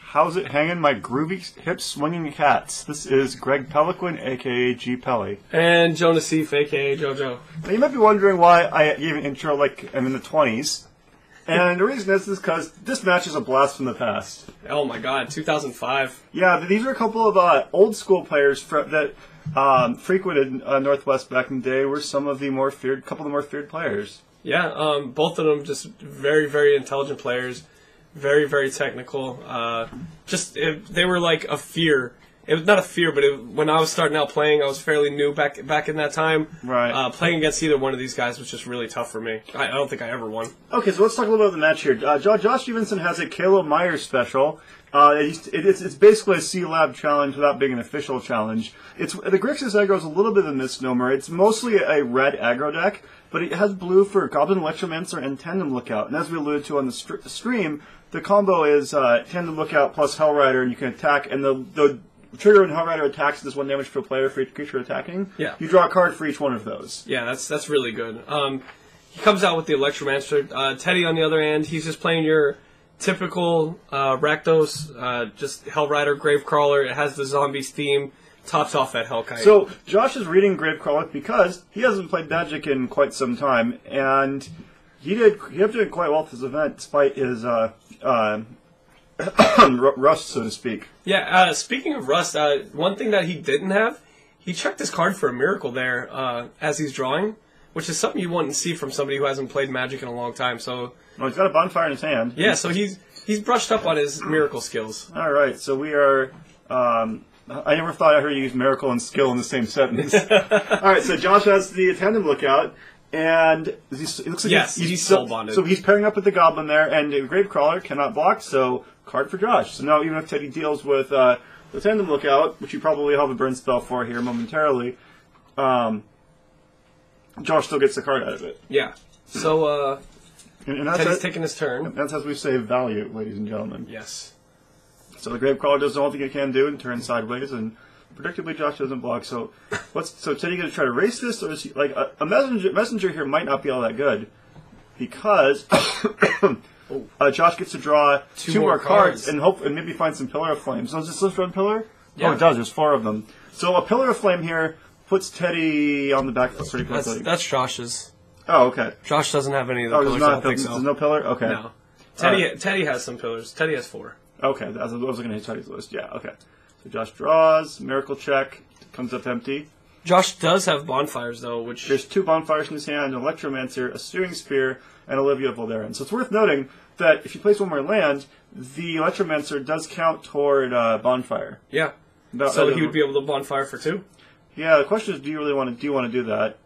How's it hanging, my groovy hip-swinging cats? This is Greg Peloquin, a.k.a. G. Pelly. And Joe Naseef, a.k.a. JoJo. Now, you might be wondering why I gave an intro like I'm in the 20s. And the reason is because this match is a blast from the past. Oh my god, 2005. Yeah, these are a couple of old-school players that frequented Northwest back in the day, were some of the more feared, players. Yeah, both of them just very, very intelligent players. Very, very technical. They were like a fear. It was not a fear, but when I was starting out playing, I was fairly new back in that time. Right. Playing against either one of these guys was just really tough for me. I don't think I ever won. Okay, so let's talk a little bit about the match here. Josh Evenson has a Caleb Myers special. It's basically a C-Lab challenge without being an official challenge. The Grixis aggro is a little bit of a misnomer. It's mostly a red aggro deck, but it has blue for Goblin Electromancer and Tandem Lookout. And as we alluded to on the stream, the combo is Tandem Lookout plus Hellrider, and you can attack, and the trigger when Hellrider attacks does 1 damage per player for each creature attacking. Yeah. You draw a card for each one of those. Yeah, that's really good. He comes out with the Electromancer. Teddy, on the other hand, he's just playing your typical Rakdos, just Hellrider, Gravecrawler. It has the Zombies theme, tops off at Hellkite. So Josh is reading Gravecrawler because he hasn't played Magic in quite some time, and he did quite well at this event despite his rust, so to speak. Yeah, speaking of rust, one thing that he didn't have, he checked his card for a Miracle there as he's drawing, which is something you wouldn't see from somebody who hasn't played Magic in a long time. So, well, he's got a bonfire in his hand. Yeah, so he's brushed up on his Miracle skills. All right, so we are. I never thought I heard you use Miracle and Skill in the same sentence. All right, so Josh has the Tandem Lookout. And it looks like he's soul bonded. So he's pairing up with the Goblin there, and Gravecrawler cannot block, so card for Josh. So now even if Teddy deals with the Tandem Lookout, which you probably have a burn spell for here momentarily, Josh still gets the card out of it. Yeah. So and that's Teddy's taking his turn. And that's as we save value, ladies and gentlemen. Yes. So the Gravecrawler does all thing it can do and turns sideways, and predictably Josh doesn't block. So Teddy going to try to race this, or is he like a messenger here might not be all that good because Josh gets to draw two more cards and maybe find some Pillar of Flame. So does this list run Pillar? Yeah. Oh, it does. There's 4 of them. So a Pillar of Flame here puts Teddy on the back foot pretty quickly. That's Josh's. Oh, okay. Josh doesn't have any of the pillars. I don't think so. There's no Pillar? Okay. No. Teddy has some pillars. Teddy has 4. Okay. I was looking at hit Teddy's list. Yeah, okay. So Josh draws, Miracle check, comes up empty. Josh does have bonfires, though, which... There's 2 bonfires in his hand, an Electromancer, a Searing Spear, and Olivia Voldaren. So it's worth noting that if you place 1 more land, the Electromancer does count toward Bonfire. Yeah. So he would be able to bonfire for 2? Yeah, the question is, do you want to do that?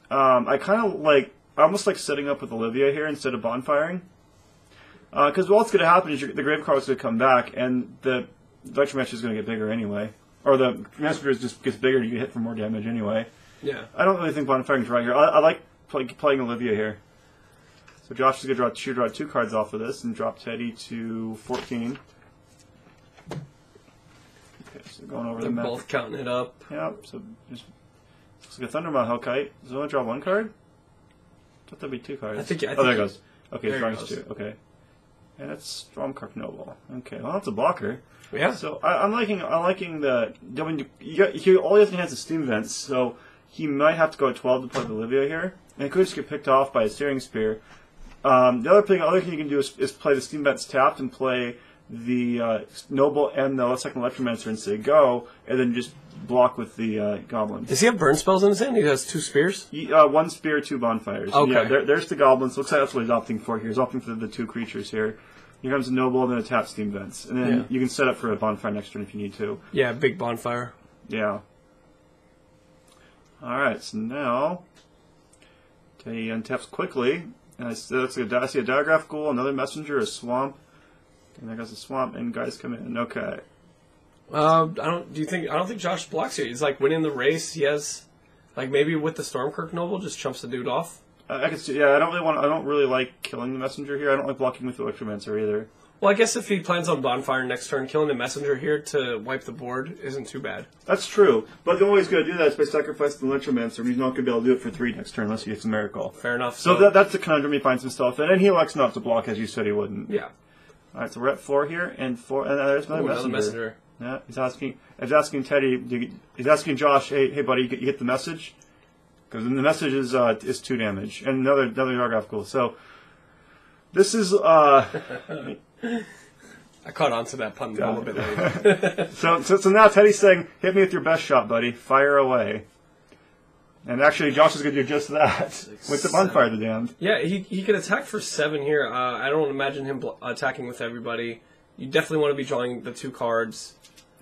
I almost like setting up with Olivia here instead of bonfiring. Because what's going to happen is the Gravecrawler is going to come back, and the Electromancer is going to get bigger anyway. Or the Messenger just gets bigger and you get hit for more damage anyway. Yeah. I don't really think bonfiring is right here. I like playing Olivia here. So Josh is going to draw 2 cards off of this and drop Teddy to 14. Okay, so going over the map. They're both counting it up. Yeah, so just looks like a Thundermaw Hellkite. Does it only draw 1 card? I thought that'd be 2 cards. I think there it goes. Okay, drawing 2. Okay. And it's Stormcart Noble. Okay, well that's a blocker. Yeah. So I'm liking the. I mean, all he has in hand is Steam Vents, so he might have to go at 12 to play the Olivia here, and it could just get picked off by a Searing Spear. The other thing you can do is play the Steam Vents tapped and play the Noble and the second Electromancer and say go, and then just block with the Goblin. Does he have burn spells in his hand? He has 2 spears? 1 spear, 2 bonfires. Okay. Yeah, there's the Goblins. Looks like that's what he's opting for here. He's opting for the 2 creatures here. Here comes a Noble, and then a tap Steam Vents. And then you can set up for a bonfire next turn if you need to. Yeah, big bonfire. Yeah. Alright, so now Teddy untaps quickly. And I see a Diagraph Ghoul, another Messenger, a Swamp. And there goes the Swamp, and guys come in. Okay. I don't think Josh blocks here. He's like winning the race. He has maybe with the Stormkirk Noble just chumps the dude off. I can see. Yeah, I don't really like killing the Messenger here. I don't like blocking with the Electromancer either. Well, I guess if he plans on bonfire next turn, killing the Messenger here to wipe the board isn't too bad. That's true. But the only way he's going to do that is by sacrificing the Electromancer, and he's not going to be able to do it for 3 next turn unless he gets a Miracle. Fair enough. So that's the conundrum he finds himself in, and he elects not to block as you said he wouldn't. Yeah. All right, so we're at 4 here, and 4, and there's another messenger. Yeah, he's asking Teddy. He's asking Josh, hey buddy, you get the message? Because the message is 2 damage, and another geographical. So this is I caught on to that pun a little bit later. so now Teddy's saying, hit me with your best shot, buddy. Fire away. And actually, Josh is going to do just that with the bonfire, the damned. Yeah, he can attack for 7 here. I don't imagine him attacking with everybody. You definitely want to be drawing the 2 cards.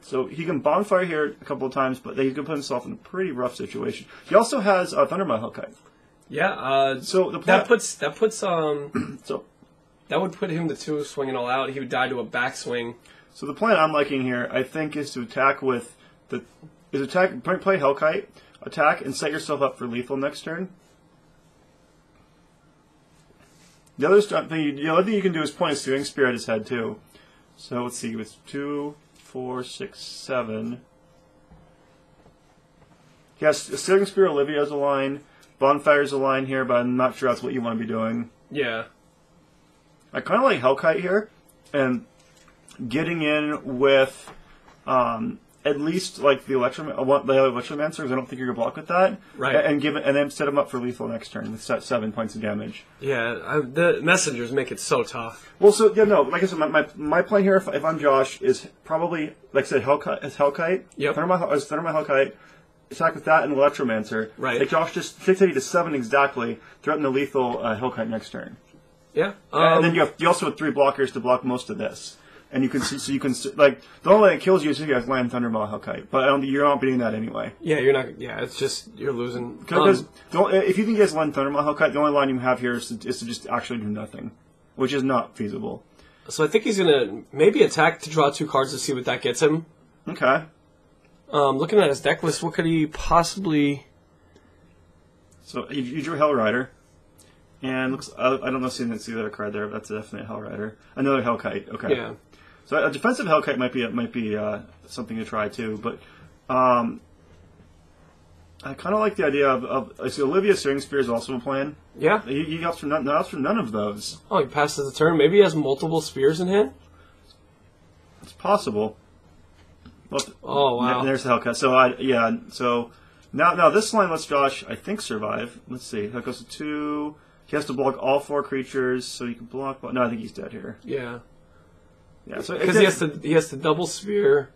So he can bonfire here a couple of times, but he's going to put himself in a pretty rough situation. He also has Thundermaw Hellkite. Yeah. So the that puts so that would put him to 2 swinging all out. He would die to a backswing. So the plan I'm liking here, I think, is to attack with play Hellkite, attack, and set yourself up for lethal next turn. The other thing you can do is point a Searing Spear at his head too. So let's see, it's 2, 4, 6, 7. Yes, Searing Spear Olivia's a line, Bonfire's a line here, but I'm not sure that's what you want to be doing. Yeah. I kind of like Hellkite here, and getting in with at least like the Electromancer, because I don't think you're gonna block with that. Right. And then set him up for lethal next turn with 7 points of damage. Yeah, the messengers make it so tough. Well, so yeah, no, like I said, my plan here, if I'm Josh, is probably like I said, Hellkite. Yep. Thundermaw Hellkite. Attack with that and Electromancer. Right. Like Josh just takes you to 7 exactly. Threaten the lethal Hellkite next turn. Yeah. And then you also have 3 blockers to block most of this. And you can see, like, the only way it kills you is if you guys land Thundermaw Hellkite. But you're not beating that anyway. Yeah, you're not. Yeah, it's just you're losing. Because if you think you guys land Thundermaw Hellkite, the only line you have here is to just actually do nothing, which is not feasible. So I think he's gonna maybe attack to draw 2 cards to see what that gets him. Okay. Looking at his deck list, what could he possibly? So you drew Hellrider. And looks, I don't know if you see the other card there, but that's definitely a Hellrider. Another Hellkite, okay. Yeah. So a defensive Hellkite might be something to try too, but I kind of like the idea of I see Olivia's Searing Spear is also a plan. Yeah. He opts for none of those. Oh, he passes the turn. Maybe he has multiple spears in hand. It's possible. Well, oh wow. There's the Hellkite. So now this line lets Josh, I think, survive. Let's see. That goes to 2. He has to block all 4 creatures, so you can block. No, I think he's dead here. Yeah. Yeah. So because he has to double spear.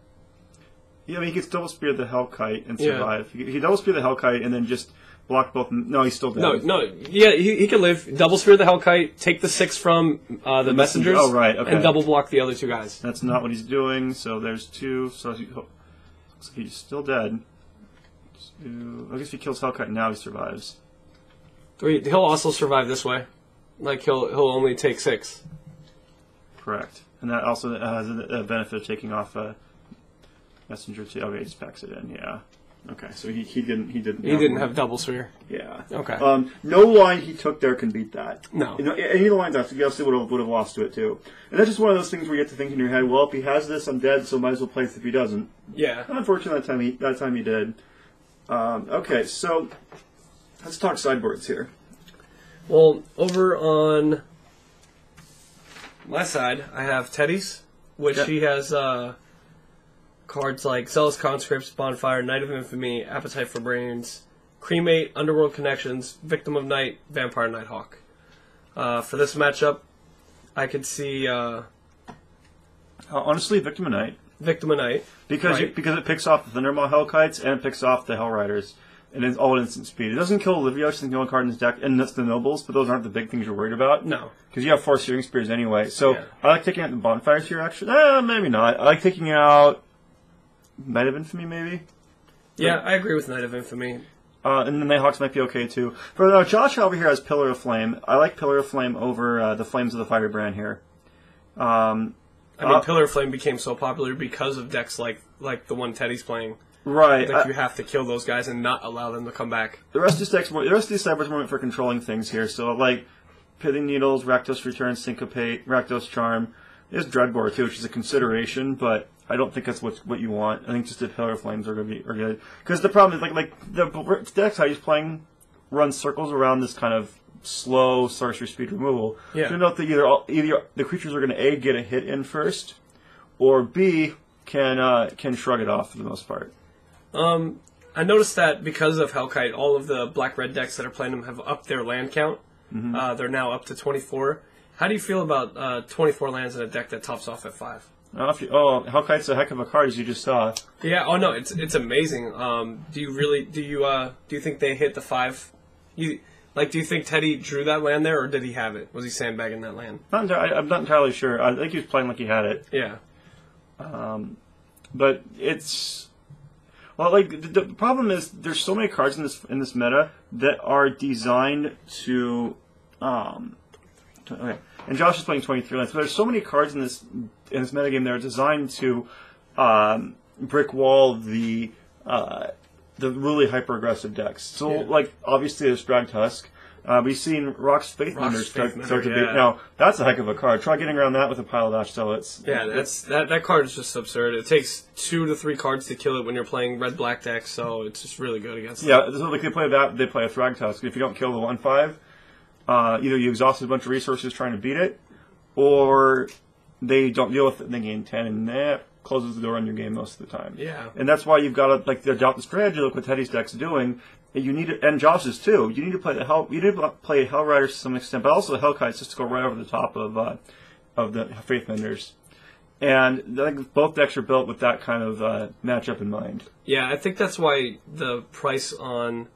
Yeah, I mean he gets double spear the Hellkite and survive. Yeah. He double spear the Hellkite and then just block both. No, he's still dead. No. Yeah, he can live. Double spear the Hellkite, take the 6 from the messengers. Oh right. Okay. And double block the other 2 guys. That's not what he's doing. So there's 2. So looks like he's still dead. I guess if he kills Hellkite now, he survives. He'll also survive this way. Like he'll only take 6. Correct, and that also has a benefit of taking off a messenger too. Okay, he just packs it in. Yeah. Okay, so he didn't have double sphere. Yeah. Okay. No line he took there can beat that. No. Any of the lines he also would have lost to it too. And that's just one of those things where you have to think in your head, well, if he has this, I'm dead, so might as well play it if he doesn't. Yeah. Unfortunately, that time he did. Okay, so let's talk sideboards here. Well, over on my side, I have Teddy's, which he has cards like Zealous Conscripts, Bonfire, Knight of Infamy, Appetite for Brains, Cremate, Underworld Connections, Victim of Night, Vampire Nighthawk. For this matchup, I could see... honestly, Victim of Night. Victim of Night. Because it picks off the Thundermaw Hellkites and it picks off the Hellriders. And it's all at instant speed. It doesn't kill Olivia, which is the only card in his deck, and that's the Nobles, but those aren't the big things you're worried about. No. Because you have 4 Searing Spears anyway. So I like taking out the Bonfires here, actually. Maybe not. I like taking out Knight of Infamy, maybe? Yeah, I agree with Knight of Infamy. And the Nighthawks might be okay, too. But Josh over here has Pillar of Flame. I like Pillar of Flame over the Flames of the Firebrand here. Pillar of Flame became so popular because of decks like the one Teddy's playing. Right. Like you have to kill those guys and not allow them to come back. The rest of these sideboards are meant for controlling things here. So, like, Pithing Needles, Rakdos Return, Syncopate, Rakdos Charm. There's Dreadbore, too, which is a consideration, but I don't think that's what you want. I think just the Pillar of Flames are good. Because the problem is, like the decks how he's playing runs circles around this kind of slow sorcery speed removal. Yeah. So note that either the creatures are going to A, get a hit in first, or B, can shrug it off for the most part. I noticed that because of Hellkite, all of the black-red decks that are playing them have upped their land count. They're now up to 24. How do you feel about 24 lands in a deck that tops off at 5? Hellkite's a heck of a card, as you just saw. Yeah. Oh no, it's amazing. Do you think they hit the 5? Do you think Teddy drew that land there, or did he have it? Was he sandbagging that land? I'm not entirely sure. I think he was playing like he had it. Yeah. But it's the problem is there's so many cards in this meta that are designed to okay. And Josh is playing 23 lands. But there's so many cards in this metagame that are designed to brick wall the really hyper aggressive decks. So obviously there's Drag Tusk. We've seen Rock's Faithmender start to beat. Now that's a heck of a card. Try getting around that with a pile of Ash Zealots. Yeah, that card is just absurd. It takes 2 to 3 cards to kill it when you're playing red-black decks, so it's just really good against. Yeah, so they play that. They play a Thrag Tusk. If you don't kill the 1/5, either you exhaust a bunch of resources trying to beat it, or they don't deal with it and they gain 10, and that closes the door on your game most of the time. Yeah. And that's why you've got to adopt the strategy. Look what Teddy's deck's doing. You need to, and Josh's too. You need to play Hell Rider to some extent, but also Hellkites just to go right over the top of the Faithmenders. And I think both decks are built with that kind of matchup in mind. Yeah, I think that's why the price on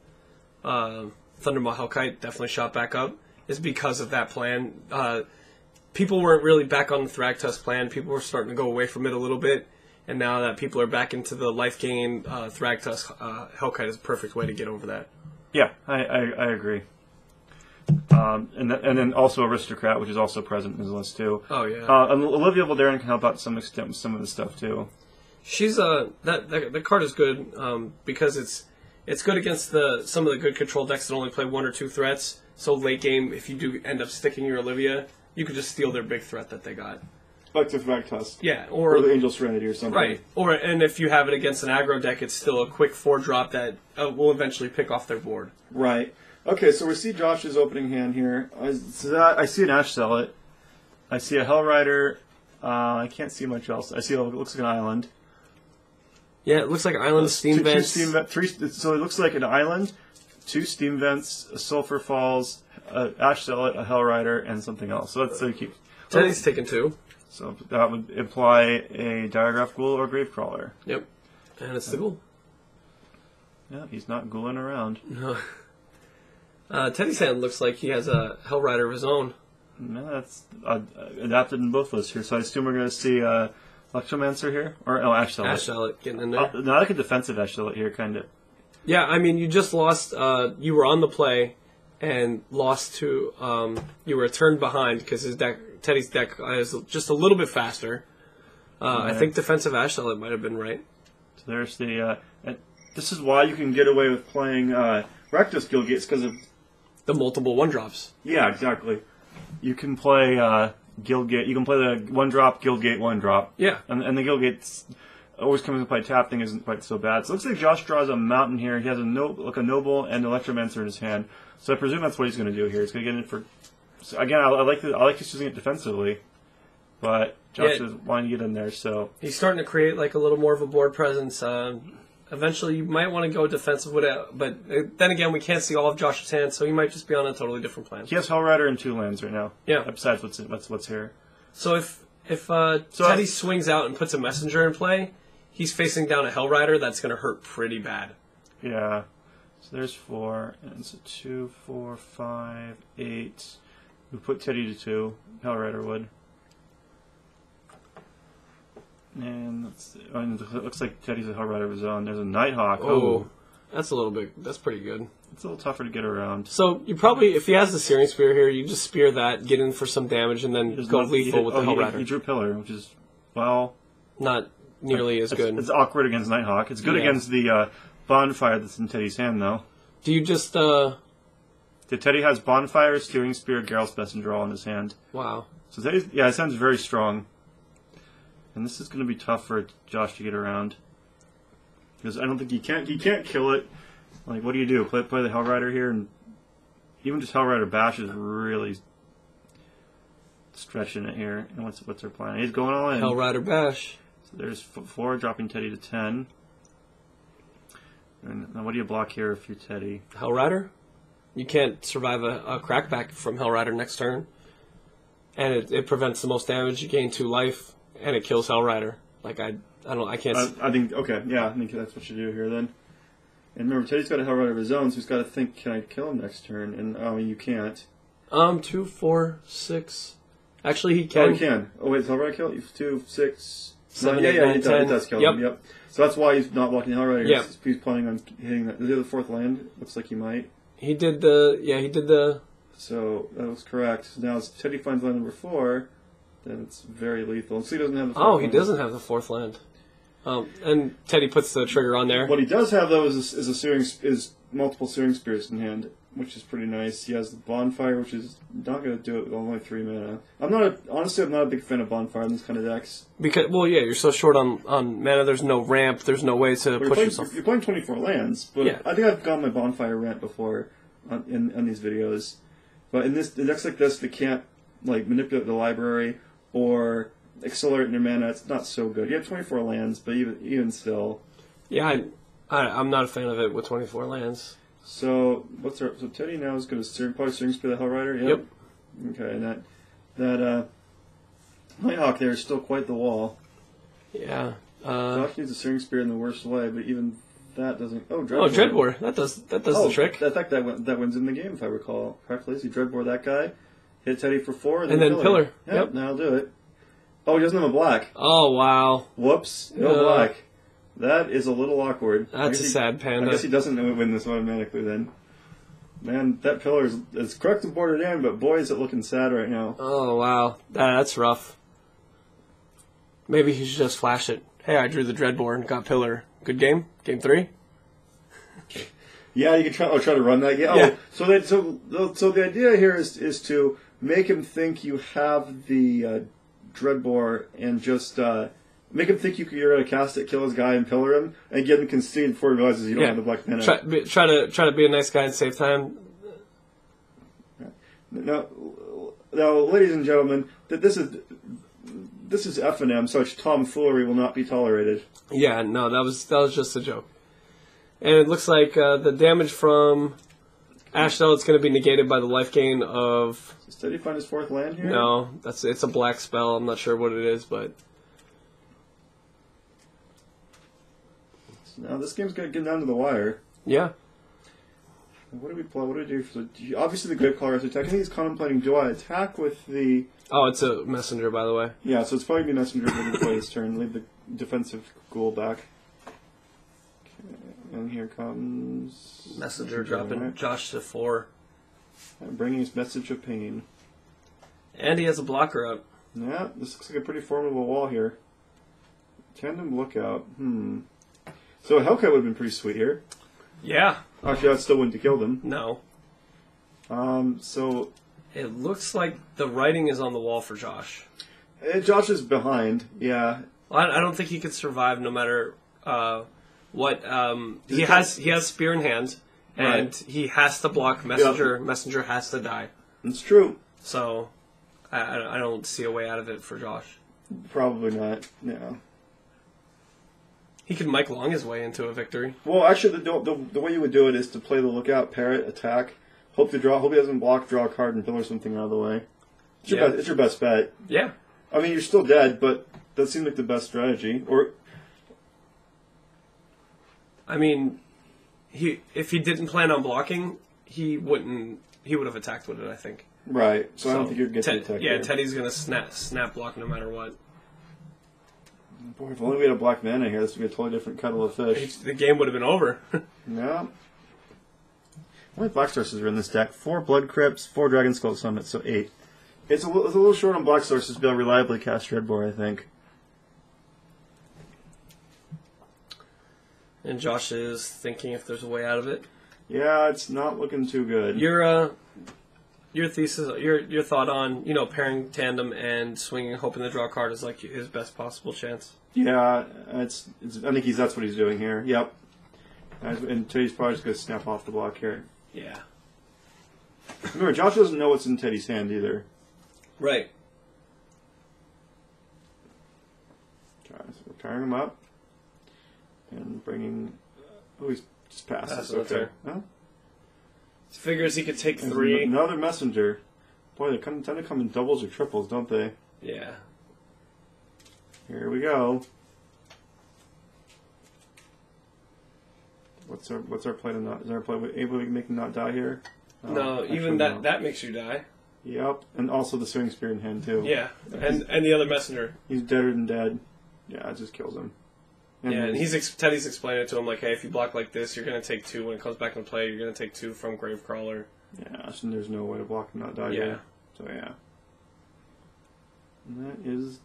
Thundermaw Hellkite definitely shot back up, is because of that plan. People weren't really back on the Thragtusk plan. People were starting to go away from it a little bit. And now that people are back into the life gain, Thragtusk Hellkite is a perfect way to get over that. Yeah, I agree. And then also Aristocrat, which is also present in his list too. Oh yeah. And Olivia Voldaren can help out to some extent with some of the stuff too. She's the card is good because it's good against some of the good control decks that only play 1 or 2 threats. So late game, if you do end up sticking your Olivia, you can just steal their big threat that they got. Like the Thragtusk. Yeah, or the Angel Serenity or something. Right. And if you have it against an aggro deck, it's still a quick 4-drop that will eventually pick off their board. Right. Okay, so we see Josh's opening hand here. I see an Ash Zealot. I see a Hell Rider. I can't see much else. I see it looks like an island. Yeah, it looks like island, steam vents. So it looks like an island, 2 steam vents, a Sulphur Falls, Ash Zealot, a Hell Rider, and something else. So that's Teddy's taking 2. So that would imply a Diagraph Ghoul or Gravecrawler. Yep. And it's the Ghoul. Yeah, he's not ghouling around. No. Teddy's hand looks like he has a Hell Rider of his own. No, that's adapted in both lists here. So I assume we're going to see Electromancer here? Or Ash Zealot. Ash Zealot getting in there. No, I like a defensive Ash Zealot here, kind of. Yeah, I mean, you just lost. You were on the play and lost to. You were a turn behind because Teddy's deck is just a little bit faster. I think defensive Ash Zealot might have been right. So there's the. This is why you can get away with playing Rakdos Guildgates, because of the multiple 1-drops. Yeah, exactly. You can play Guildgate. You can play the 1-drop Guildgate 1-drop. Yeah, and the Guildgate always comes into play. Tap thing isn't quite so bad. So it looks like Josh draws a mountain here. He has a Noble and Electromancer in his hand. So I presume that's what he's going to do here. He's going to get in for. So again, I like just using it defensively, but Josh is wanting to get in there. So he's starting to create like a little more of a board presence. Eventually, you might want to go defensive with it, but then again, we can't see all of Josh's hands, so he might just be on a totally different plan. He has Hell Rider and 2 lands right now. Yeah. Besides what's here. So if Teddy swings out and puts a Messenger in play, he's facing down a Hell Rider that's going to hurt pretty bad. Yeah. So there's 4, and so 2, 4, 5, 8. We put Teddy to 2. Hell Rider would. And it looks like Teddy's a Hell Rider of his own. There's a Nighthawk. Oh, that's pretty good. It's a little tougher to get around. So you probably, if he has the Searing Spear here, you just spear that, get in for some damage, and then go lethal with the Hell Rider. He drew Pillar, which is, well... not nearly as good. It's awkward against Nighthawk. It's good against the Bonfire that's in Teddy's hand, though. Do you just... Teddy has Bonfire, Steering Spear, Geralt's Messenger all in his hand. Wow. So Teddy's, his hand's very strong. And this is going to be tough for Josh to get around. Because I don't think he can't kill it. Like, what do you do? Play the Hell Rider here? And even just Hellrider Bash is really stretching it here. And what's their plan? He's going all in. Hellrider Bash. So there's 4, dropping Teddy to 10. And now what do you block here if you're Teddy? Hellrider? You can't survive a crackback from Hellrider next turn. And it prevents the most damage. You gain 2 life, and it kills Hellrider. Like, I can't... I think, okay, yeah, I think that's what you do here then. And remember, Teddy's got a Hellrider of his own, so he's got to think, can I kill him next turn? And, you can't. 2, 4, 6... Actually, he can. Oh, he can. Oh, wait, is Hellrider kill? 2, 6... 7, yeah, 8, yeah, 9, 10. It does kill him, yep. So that's why he's not blocking Hellrider. Yep. He's planning on hitting that. Is it the 4th land? Looks like he might. He did the... So, that was correct. So now, as Teddy finds land number 4, then it's very lethal. So he doesn't have the 4th Oh, land. he doesn't have the 4th land. And Teddy puts the trigger on there. What he does have, though, is multiple Searing Spears in hand, which is pretty nice. He has the Bonfire, which is not going to do it with only 3 mana. Honestly, I'm not a big fan of Bonfire in this kind of decks. Because, well, yeah, you're so short on mana, there's no ramp, there's no way to push yourself. You're playing 24 lands, but yeah. I think I've gone my Bonfire rant before on these videos. But in decks like this, they can't manipulate the library or accelerate your mana. It's not so good. You have 24 lands, but even still. Yeah, I'm not a fan of it with 24 lands. So so Teddy now is going to probably Searing Spear the Hellrider. Yep. Okay, and that Nighthawk there is still quite the wall. Yeah. Josh needs a Searing Spear in the worst way, but even that doesn't. Oh, Dreadbore. Oh, Dreadbore. That does the trick. I think that wins in the game if I recall correctly. So you Dreadbore that guy, hit Teddy for 4, and then Pillar. Yep, that'll do it. Oh, he doesn't have a black. Oh, wow. Whoops, no black. That is a little awkward. That's a sad panda. I guess he doesn't win this automatically then. Man, that Pillar is correct to board it in, but boy is it looking sad right now. Oh, wow. That's rough. Maybe he should just flash it. Hey, I drew the Dreadbore and got Pillar. Good game? Game 3? Yeah, you can try to run that. Yeah. Yeah. Oh, so the idea here is to make him think you have the Dreadbore and just make him think you're going to cast it, kill his guy, and pillar him, and get him concede before he realizes you don't have the black mana. Try to be a nice guy and save time. Now, ladies and gentlemen, this is F&M. Such tomfoolery will not be tolerated. Yeah, no, that was just a joke. And it looks like the damage from Ashdell is going to be negated by the life gain of... Does Teddy find his 4th land here? No, it's a black spell. I'm not sure what it is, but... Now this game's going to get down to the wire. Yeah. What do we play? What do we do? So, obviously the Gravecaller has to attack. I think he's contemplating, do I attack with the... Oh, it's a messenger, by the way. Yeah, so it's probably going to be messenger going to play his turn. Leave the defensive ghoul back. Okay, and here comes... Messenger dropping Josh to 4. Bringing his Message of Pain. And he has a blocker up. Yeah, this looks like a pretty formidable wall here. Tandem Lookout. So a Hellcat would have been pretty sweet here. Yeah. Actually, that still wouldn't have killed him. No. So... It looks like the writing is on the wall for Josh. Josh is behind, yeah. Well, I don't think he could survive no matter what. He has Spear in hand, and he has to block Messenger. Yeah. Messenger has to die. It's true. So, I don't see a way out of it for Josh. Probably not, no. He could Mike Long his way into a victory. Well, actually, the way you would do it is to play the Lookout, parrot, attack, hope he doesn't block, draw a card, and pillar something out of the way. It's your best bet. Yeah. I mean, you're still dead, but that seems like the best strategy. Or, I mean, if he didn't plan on blocking, he would have attacked with it, I think. Right. So I don't think you're going to get the attack. Yeah, there. Teddy's going to snap block no matter what. Boy, if only we had a black mana here, this would be a totally different kettle of fish. The game would have been over. Yeah. How many Black Sources are in this deck? 4 Blood Crypts, 4 Dragon Skull Summits, so 8. It's a little short on Black Sources to be able to reliably cast Dreadbore, I think. And Josh is thinking if there's a way out of it. Yeah, it's not looking too good. Your thesis, your thought on pairing tandem and swinging, hoping to draw a card is like his best possible chance. Yeah, I think that's what he's doing here. Yep. And Teddy's probably just going to snap off the block here. Yeah. Remember, Josh doesn't know what's in Teddy's hand either. Right. Okay, so we're carrying him up. And bringing... Oh, he's just passes. Okay. Huh? Figures he could take There's 3. Another messenger. Boy, they tend to come in doubles or triples, don't they? Yeah. Here we go. What's our play to not? Is our play able to make him not die here? No, even that makes you die. Yep, and also the swing spear in hand too. Yeah, and the other messenger. He's deader than dead. Yeah, it just kills him. And and Teddy's explaining it to him like, hey, if you block like this, you're gonna take 2. When it comes back into play, you're gonna take 2 from Gravecrawler. Yeah, so there's no way to block him not die here. So yeah. And that is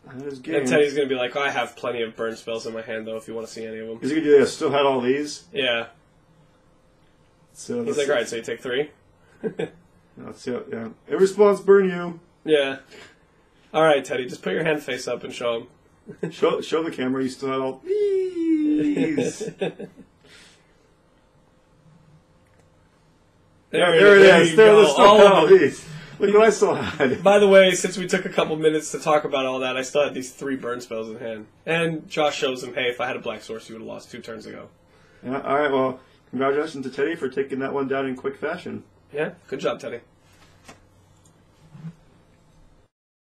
that is game. And Teddy's gonna be like, oh, I have plenty of burn spells in my hand though. If you want to see any of them. Is he gonna do that? Still had all these? Yeah. So he's like, all right, so you take 3. Let's see. Yeah. Every response burn you. Yeah. All right, Teddy, just put your hand face up and show him. show the camera. You still had all these. There it is. There's still all these. Look what I still had. By the way, since we took a couple minutes to talk about all that, I still had these 3 burn spells in hand. And Josh shows him, hey, if I had a Black Source, you would have lost 2 turns ago. Yeah. All right. Well, congratulations to Teddy for taking that one down in quick fashion. Yeah. Good job, Teddy.